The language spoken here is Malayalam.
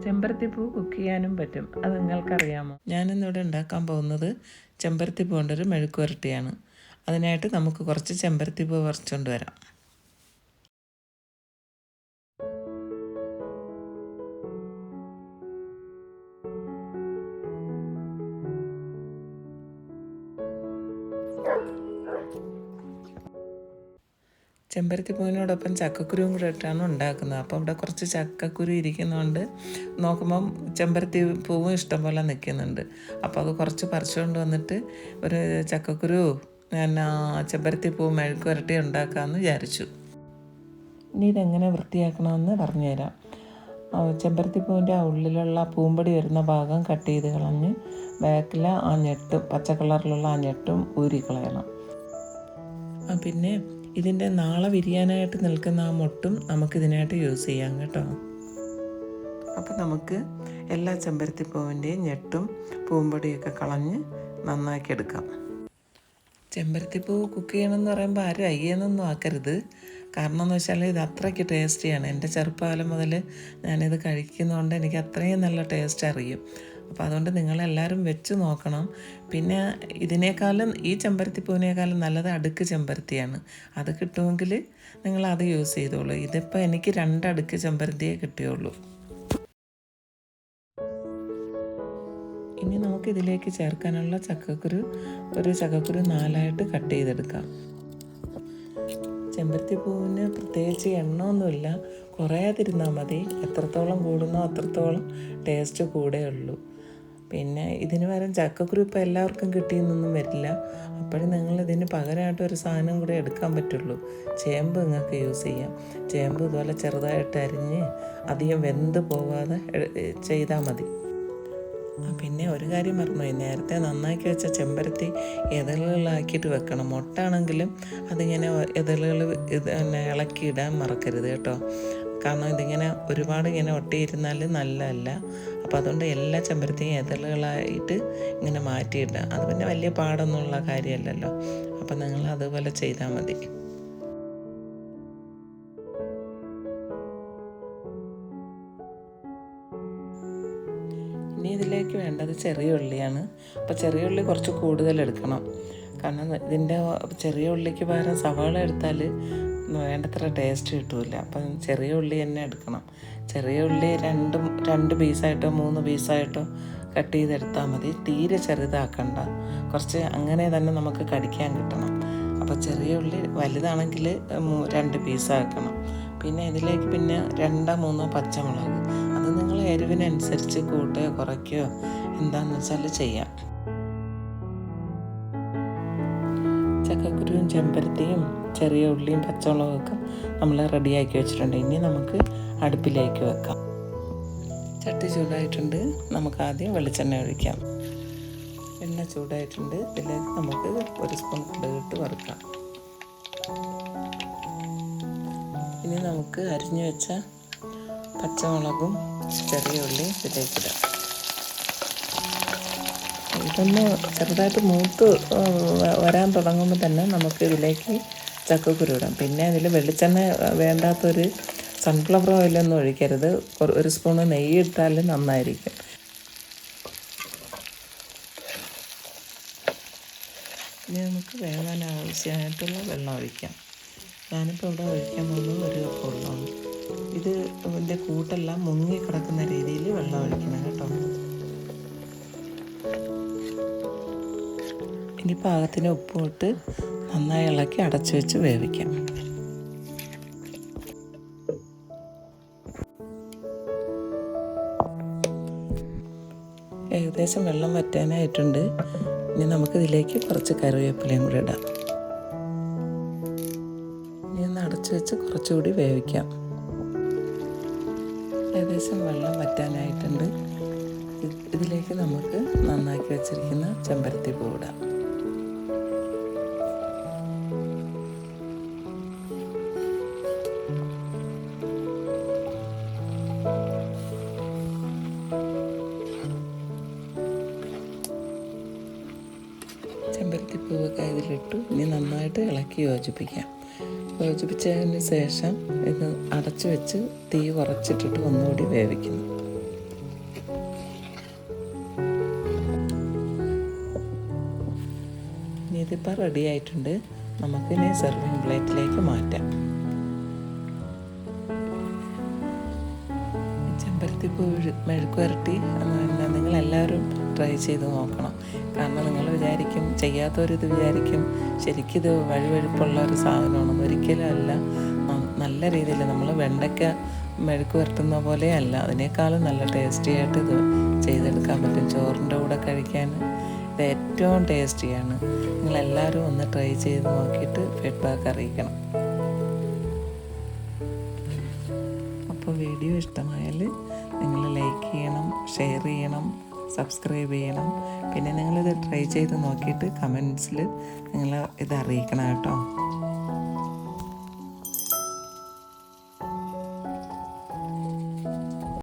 ചെമ്പരത്തിപ്പൂ കുക്ക് ചെയ്യാനും പറ്റും. അത് നിങ്ങൾക്കറിയാമോ? ഞാനിന്നിവിടെ ഉണ്ടാക്കാൻ പോകുന്നത് ചെമ്പരത്തിപ്പൂ കൊണ്ടൊരു മെഴുക്ക് പുരട്ടിയാണ്. അതിനായിട്ട് നമുക്ക് കുറച്ച് ചെമ്പരത്തിപ്പൂ പറിച്ചുകൊണ്ട് വരാം. ചെമ്പരത്തിപ്പൂവിനോടൊപ്പം ചക്കക്കുരുവും കൂടെ ഇട്ടാണ് ഉണ്ടാക്കുന്നത്. അപ്പോൾ ഇവിടെ കുറച്ച് ചക്കക്കുരു ഇരിക്കുന്നതുകൊണ്ട് നോക്കുമ്പം ചെമ്പരത്തി പൂവും ഇഷ്ടംപോലെ നിൽക്കുന്നുണ്ട്. അപ്പോൾ അത് കുറച്ച് പറിച്ചുകൊണ്ട് വന്നിട്ട് ഒരു ചക്കക്കുരു ഞാൻ ചെമ്പരത്തിപ്പൂ മെഴുക്ക് പുരട്ടി ഉണ്ടാക്കാമെന്ന് വിചാരിച്ചു. ഇനി ഇതെങ്ങനെ വൃത്തിയാക്കണമെന്ന് പറഞ്ഞുതരാം. ചെമ്പരത്തിപ്പൂവിൻ്റെ ആ ഉള്ളിലുള്ള പൂമ്പൊടി വരുന്ന ഭാഗം കട്ട് ചെയ്ത് കളഞ്ഞ് ബാക്കിലെ ആ ഞെട്ടും പച്ച കളറിലുള്ള ആ ഞെട്ടും ഊരിക്കളയണം. പിന്നെ ഇതിൻ്റെ നാളെ വിരിയാനായിട്ട് നിൽക്കുന്ന ആ മൊട്ടും നമുക്കിതിനായിട്ട് യൂസ് ചെയ്യാം കേട്ടോ. അപ്പോൾ നമുക്ക് എല്ലാ ചെമ്പരത്തിപ്പൂവിൻ്റെയും ഞെട്ടും പൂമ്പൊടിയൊക്കെ കളഞ്ഞ് നന്നാക്കി എടുക്കാം. ചെമ്പരത്തിപ്പൂ കുക്ക് ചെയ്യണമെന്ന് പറയുമ്പോൾ ആരും അയ്യെന്നൊന്നും ആക്കരുത്. കാരണം എന്ന് വെച്ചാൽ ഇത് അത്രയ്ക്ക് ടേസ്റ്റിയാണ്. എൻ്റെ ചെറുപ്പകാലം മുതൽ ഞാനിത് കഴിക്കുന്നതുകൊണ്ട് എനിക്ക് അത്രയും നല്ല ടേസ്റ്റ് അറിയും. അപ്പോൾ അതുകൊണ്ട് നിങ്ങളെല്ലാവരും വെച്ച് നോക്കണം. പിന്നെ ഇതിനേക്കാളും ഈ ചെമ്പരത്തിപ്പൂവിനേക്കാളും നല്ലത് അടുക്ക് ചെമ്പരത്തിയാണ്. അത് കിട്ടുമെങ്കിൽ നിങ്ങളത് യൂസ് ചെയ്തോളൂ. ഇതിപ്പോൾ എനിക്ക് 2 അടുക്ക് ചെമ്പരത്തിയേ കിട്ടിയുള്ളൂ. ഇനി നമുക്കിതിലേക്ക് ചേർക്കാനുള്ള ഒരു ചക്കക്കുരു 4ആയിട്ട് കട്ട് ചെയ്തെടുക്കാം. ചെമ്പരത്തിപ്പൂവിന് പ്രത്യേകിച്ച് എണ്ണമൊന്നുമില്ല, കുറയാതിരുന്നാൽ മതി. എത്രത്തോളം കൂടുന്നോ അത്രത്തോളം ടേസ്റ്റ് കൂടെയുള്ളൂ. പിന്നെ ഇതിന് പകരം ചക്കക്കുരു ഇപ്പോൾ എല്ലാവർക്കും കിട്ടിയെന്നൊന്നും വരില്ല. അപ്പോഴും നിങ്ങളിതിന് പകരമായിട്ട് ഒരു സാധനം കൂടെ എടുക്കാൻ പറ്റുള്ളൂ. ചേമ്പ് നിങ്ങൾക്ക് യൂസ് ചെയ്യാം. ചേമ്പ് ഇതുപോലെ ചെറുതായിട്ട് അരിഞ്ഞ് അധികം വെന്ത് പോകാതെ ചെയ്താൽ മതി. പിന്നെ ഒരു കാര്യം മറന്നുപോയി, നേരത്തെ നന്നാക്കി വെച്ച ചെമ്പരത്തി ഇതളുകളാക്കിയിട്ട് വെക്കണം. മൊട്ടാണെങ്കിലും അതിങ്ങനെ ഇതളുകൾ തന്നെ ഇളക്കിയിടാൻ മറക്കരുത് കേട്ടോ. കാരണം ഇതിങ്ങനെ ഒരുപാട് ഇങ്ങനെ ഒട്ടിയിരുന്നാൽ നല്ലതല്ല. അപ്പോൾ അതുകൊണ്ട് എല്ലാ ചെമ്പരത്തിയും ഇതളുകളായിട്ട് ഇങ്ങനെ മാറ്റിയിടുക. അത് പിന്നെ വലിയ പാടൊന്നുമുള്ള കാര്യമല്ലല്ലോ. അപ്പം നിങ്ങൾ അതുപോലെ ചെയ്താൽ മതി. ഇനി ഇതിലേക്ക് വേണ്ടത് ചെറിയ ഉള്ളിയാണ്. അപ്പോൾ ചെറിയ ഉള്ളി കുറച്ച് കൂടുതൽ എടുക്കണം. കാരണം ഇതിൻ്റെ ചെറിയ ഉള്ളിക്ക് പകരം സവാള എടുത്താൽ വേണ്ടത്ര ടേസ്റ്റ് കിട്ടില്ല. അപ്പം ചെറിയ ഉള്ളി തന്നെ എടുക്കണം. ചെറിയ ഉള്ളി 2 പീസായിട്ടോ 3 പീസായിട്ടോ കട്ട് ചെയ്തെടുത്താൽ മതി. തീരെ ചെറുതാക്കണ്ട. കുറച്ച് അങ്ങനെ തന്നെ നമുക്ക് കടിക്കാൻ കിട്ടണം. അപ്പോൾ ചെറിയ ഉള്ളി വലുതാണെങ്കിൽ 2 പീസാക്കണം. പിന്നെ ഇതിലേക്ക് 2-3 പച്ചമുളക്. അത് നിങ്ങൾ എരിവിനനുസരിച്ച് കൂട്ടുകയോ കുറയ്ക്കുകയോ എന്താണെന്ന് വെച്ചാൽ ചെയ്യാം. ചക്കക്കുരുവും ചെമ്പരത്തിയും ചെറിയ ഉള്ളിയും പച്ചമുളകൊക്കെ നമ്മൾ റെഡിയാക്കി വെച്ചിട്ടുണ്ട്. ഇനി നമുക്ക് അടുപ്പിലേക്ക് വെക്കാം. ചട്ടി ചൂടായിട്ടുണ്ട്. നമുക്ക് ആദ്യം വെളിച്ചെണ്ണ ഒഴിക്കാം. എണ്ണ ചൂടായിട്ടുണ്ട്. ഇതിലേക്ക് നമുക്ക് 1 സ്പൂൺ കടുകിട്ട് വറുക്കാം. ഇനി നമുക്ക് അരിഞ്ഞു വെച്ച പച്ചമുളകും ചെറിയ ഉള്ളിയും ഇതിലേക്കിടാം. ഇതൊന്ന് ചെറുതായിട്ട് മൂത്ത് വരാൻ തുടങ്ങുമ്പോൾ തന്നെ നമുക്ക് ഇതിലേക്ക് ചക്കക്കുരു ഇടാം. പിന്നെ അതിൽ വെളിച്ചെണ്ണ വേണ്ടാത്തൊരു സൺഫ്ലവർ ഓയിലൊന്നും ഒഴിക്കരുത്. 1 സ്പൂണ് നെയ്യ് ഇട്ടാൽ നന്നായിരിക്കും. ഇനി നമുക്ക് വേകാൻ ആവശ്യമായിട്ടുള്ള വെള്ളം ഒഴിക്കാം. ഞാനിപ്പോൾ ഇവിടെ ഒഴിക്കാൻ പോകുന്നത് 1 കപ്പ് വെള്ളമാണ്. ഇതിൻ്റെ കൂട്ടെല്ലാം മുങ്ങി കിടക്കുന്ന രീതിയിൽ വെള്ളം ഒഴിക്കണം കേട്ടോ. ഇനി പാകത്തിന് ഉപ്പും ഇട്ട് നന്നായി ഇളക്കി അടച്ചു വെച്ച് വേവിക്കാം. ഏകദേശം വെള്ളം വറ്റാനായിട്ടുണ്ട്. ഇനി നമുക്കിതിലേക്ക് കുറച്ച് കറിവേപ്പിലയും കൂടി ഇടാം. ഇനി ഒന്ന് അടച്ചു വെച്ച് കുറച്ചുകൂടി വേവിക്കാം. ഏകദേശം വെള്ളം വറ്റാനായിട്ടുണ്ട്. ഇതിലേക്ക് നമുക്ക് നന്നാക്കി വെച്ചിരിക്കുന്ന ചെമ്പരത്തി പൂ ഇടാം. ചെമ്പരത്തിപ്പൂവൊക്കെ ഇതിലിട്ടു. ഇനി നന്നായിട്ട് ഇളക്കി യോജിപ്പിക്കാം. യോജിപ്പിച്ചതിന് ശേഷം ഇത് അടച്ചു വെച്ച് തീ കുറച്ചിട്ടിട്ട് ഒന്നുകൂടി വേവിക്കുന്നു. ഇതിപ്പോൾ റെഡി ആയിട്ടുണ്ട്. നമുക്കിനി സെർവിങ് പ്ലേറ്റിലേക്ക് മാറ്റാം. ചെമ്പരത്തിപ്പൂ മെഴുക്ക് വരട്ടി നിങ്ങളെല്ലാവരും ട്രൈ ചെയ്ത് നോക്കണം. കാരണം നിങ്ങൾ വിചാരിക്കും, ചെയ്യാത്തവരിത് വിചാരിക്കും ശരിക്കിത് വഴുവഴുപ്പുള്ള ഒരു സാധനമാണെന്ന്. ഒരിക്കലും അല്ല. നല്ല രീതിയിൽ നമ്മൾ വെണ്ടയ്ക്ക മെഴുക്ക് വരട്ടുന്ന പോലെയല്ല, അതിനേക്കാളും നല്ല ടേസ്റ്റി ആയിട്ട് ഇത് ചെയ്തെടുക്കാൻ പറ്റും. ചോറിൻ്റെ കൂടെ കഴിക്കാൻ ഇത് ഏറ്റവും ടേസ്റ്റിയാണ്. നിങ്ങളെല്ലാവരും ഒന്ന് ട്രൈ ചെയ്ത് നോക്കിയിട്ട് ഫീഡ്ബാക്ക് അറിയിക്കണം. അപ്പോൾ വീഡിയോ ഇഷ്ടമായാൽ നിങ്ങൾ ലൈക്ക് ചെയ്യണം, ഷെയർ ചെയ്യണം, സബ്സ്ക്രൈബ് ചെയ്യണം. പിന്നെ നിങ്ങളിത് ട്രൈ ചെയ്ത് നോക്കിയിട്ട് കമൻസിൽ നിങ്ങൾ ഇത് അറിയിക്കണം കേട്ടോ.